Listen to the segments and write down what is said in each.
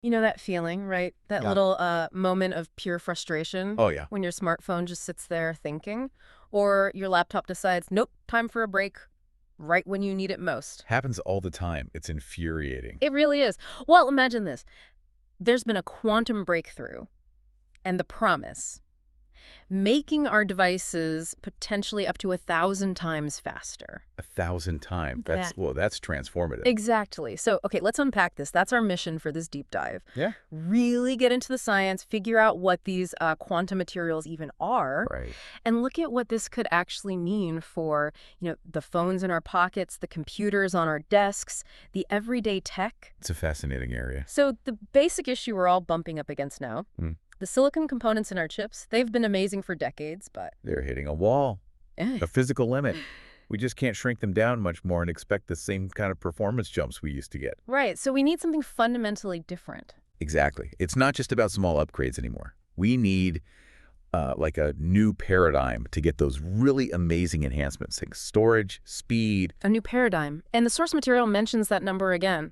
You know that feeling, right? That Yeah. little moment of pure frustration Oh, yeah. when your smartphone just sits there thinking, or your laptop decides, nope, time for a break, right when you need it most. Happens all the time. It's infuriating. It really is. Well, imagine this. There's been a quantum breakthrough, and the promise, making our devices potentially up to 1,000 times faster. 1,000 times. That That's transformative. Exactly. So, okay, let's unpack this. That's our mission for this deep dive. Yeah. Really get into the science, figure out what these quantum materials even are, Right. and look at what this could actually mean for, the phones in our pockets, the computers on our desks, the everyday tech. It's a fascinating area. So the basic issue we're all bumping up against now, Hmm. the silicon components in our chips, they've been amazing for decades, but They're hitting a wall, eh. a physical limit. We just can't shrink them down much more and expect the same kind of performance jumps we used to get. Right, so we need something fundamentally different. Exactly. It's not just about small upgrades anymore. We need like a new paradigm to get those really amazing enhancements, like storage, speed. A new paradigm. And the source material mentions that number again.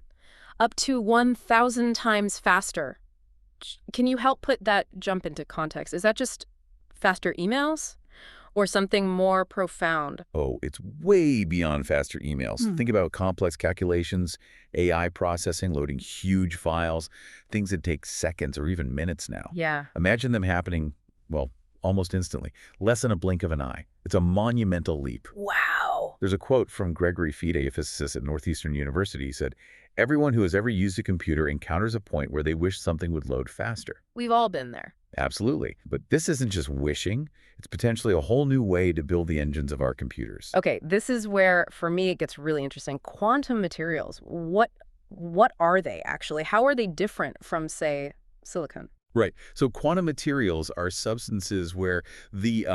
Up to 1,000 times faster. Can you help put that jump into context? Is that just faster emails or something more profound? Oh, it's way beyond faster emails. Hmm. Think about complex calculations, AI processing, loading huge files, things that take seconds or even minutes now. Yeah. Imagine them happening, well, almost instantly, less than a blink of an eye. It's a monumental leap. Wow. There's a quote from Gregory Fide, a physicist at Northeastern University. He said, "Everyone who has ever used a computer encounters a point where they wish something would load faster." We've all been there. Absolutely. But this isn't just wishing. It's potentially a whole new way to build the engines of our computers. Okay, this is where, for me, it gets really interesting. Quantum materials, what are they actually? How are they different from, say, silicon? Right. So quantum materials are substances where the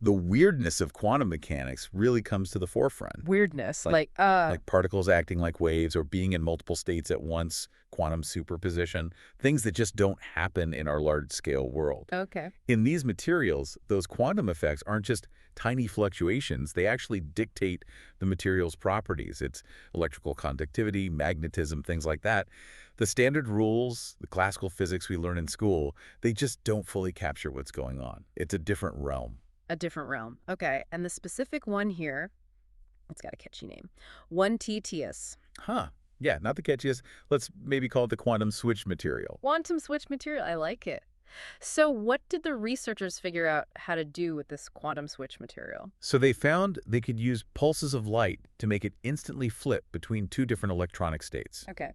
weirdness of quantum mechanics really comes to the forefront. Weirdness, Like like particles acting like waves or being in multiple states at once, quantum superposition, things that just don't happen in our large-scale world. okay. In these materials, those quantum effects aren't just tiny fluctuations. They actually dictate the material's properties. It's electrical conductivity, magnetism, things like that. The standard rules, the classical physics we learn in school, they just don't fully capture what's going on. It's a different realm. A different realm. Okay, and the specific one here, it's got a catchy name. 1TTS. Huh. Yeah, not the catchiest. Let's maybe call it the quantum switch material. Quantum switch material. I like it. So what did the researchers figure out how to do with this quantum switch material? So they found they could use pulses of light to make it instantly flip between two different electronic states. Okay.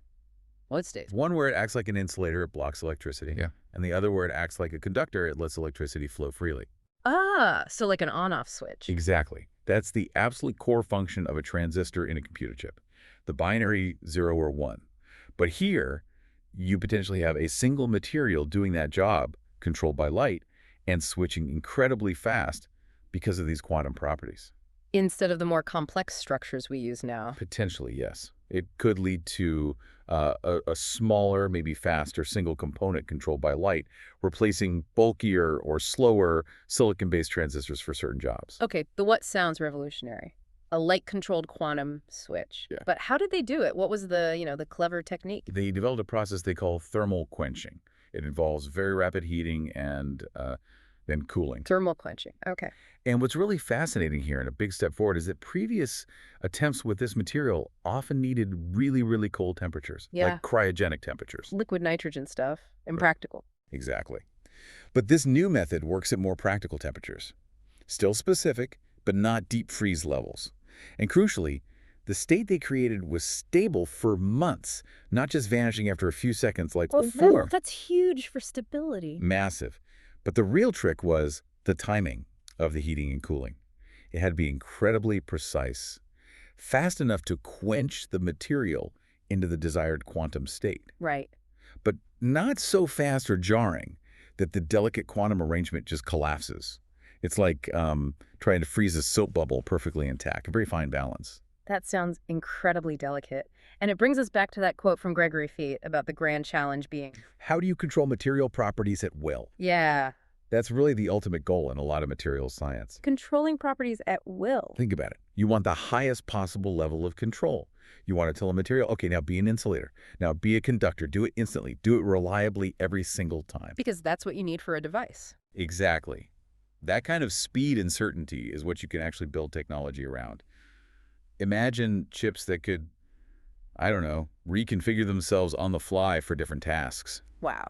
What states? One where it acts like an insulator, it blocks electricity. Yeah. And the other where it acts like a conductor, it lets electricity flow freely. Ah, so like an on-off switch. Exactly. That's the absolute core function of a transistor in a computer chip, the binary 0 or 1. But here, you potentially have a single material doing that job, controlled by light, and switching incredibly fast because of these quantum properties. Instead of the more complex structures we use now. Potentially, yes. It could lead to a smaller, maybe faster single component controlled by light, replacing bulkier or slower silicon-based transistors for certain jobs. Okay, the what sounds revolutionary. A light-controlled quantum switch. Yeah. But how did they do it? What was the clever technique? They developed a process they call thermal quenching. It involves very rapid heating and then cooling. Thermal quenching. Okay. And what's really fascinating here and a big step forward is that previous attempts with this material often needed really, really cold temperatures, Yeah. like cryogenic temperatures. Liquid nitrogen stuff. Impractical. Exactly. But this new method works at more practical temperatures. Still specific, but not deep freeze levels. And crucially, the state they created was stable for months, not just vanishing after a few seconds like before. That's huge for stability. Massive. But the real trick was the timing of the heating and cooling. It had to be incredibly precise, fast enough to quench the material into the desired quantum state, Right. but not so fast or jarring that the delicate quantum arrangement just collapses. It's like trying to freeze a soap bubble perfectly intact, a very fine balance. That sounds incredibly delicate. And it brings us back to that quote from Gregory Fite about the grand challenge being, How do you control material properties at will? yeah, That's really the ultimate goal in a lot of materials science. controlling properties at will. Think about it. You want the highest possible level of control. You want to tell a material, okay, now be an insulator. Now be a conductor. Do it instantly. Do it reliably every single time. Because that's what you need for a device. Exactly. That kind of speed and certainty is what you can actually build technology around. Imagine chips that could, I don't know, reconfigure themselves on the fly for different tasks. Wow.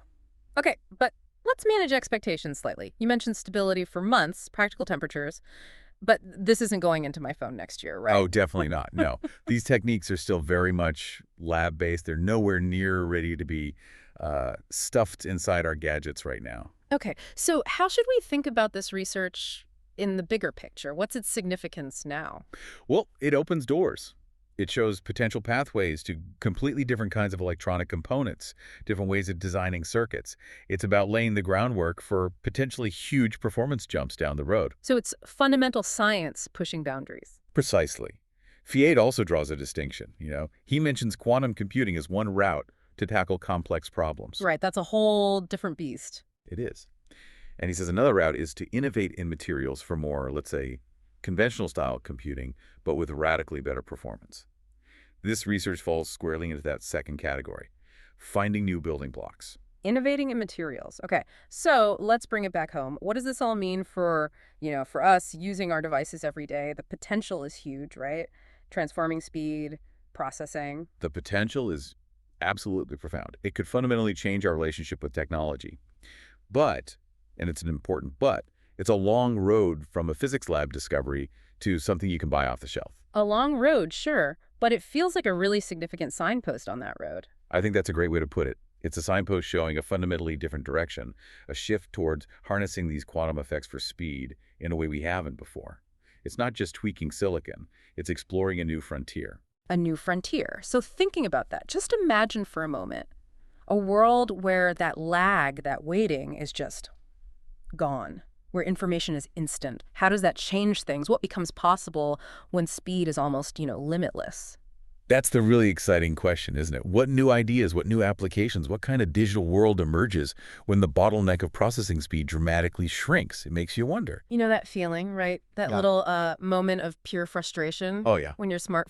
Okay, but let's manage expectations slightly. You mentioned stability for months, practical temperatures, but this isn't going into my phone next year, right? Oh, definitely not. No. These techniques are still very much lab-based. They're nowhere near ready to be stuffed inside our gadgets right now. Okay, so how should we think about this research in the bigger picture? What's its significance now? Well, it opens doors. It shows potential pathways to completely different kinds of electronic components, different ways of designing circuits. It's about laying the groundwork for potentially huge performance jumps down the road. So it's fundamental science pushing boundaries. Precisely. Fiat also draws a distinction, He mentions quantum computing as one route to tackle complex problems. Right, that's a whole different beast. It is. And he says another route is to innovate in materials for more, let's say, conventional style computing, but with radically better performance. This research falls squarely into that second category, finding new building blocks. Innovating in materials. Okay, so let's bring it back home. What does this all mean for, for us using our devices every day? The potential is huge, right? Transforming speed, processing. The potential is absolutely profound. It could fundamentally change our relationship with technology. But, and it's an important but, it's a long road from a physics lab discovery to something you can buy off the shelf. A long road, sure, but it feels like a really significant signpost on that road. I think that's a great way to put it. It's a signpost showing a fundamentally different direction, a shift towards harnessing these quantum effects for speed in a way we haven't before. It's not just tweaking silicon, it's exploring a new frontier. A new frontier. So thinking about that, just imagine for a moment a world where that lag, that waiting is just gone, where information is instant. How does that change things? What becomes possible when speed is almost, limitless? That's the really exciting question, isn't it? What new ideas, what new applications, what kind of digital world emerges when the bottleneck of processing speed dramatically shrinks? It makes you wonder. You know that feeling, right? That Yeah. little moment of pure frustration Oh, yeah. when your smartphone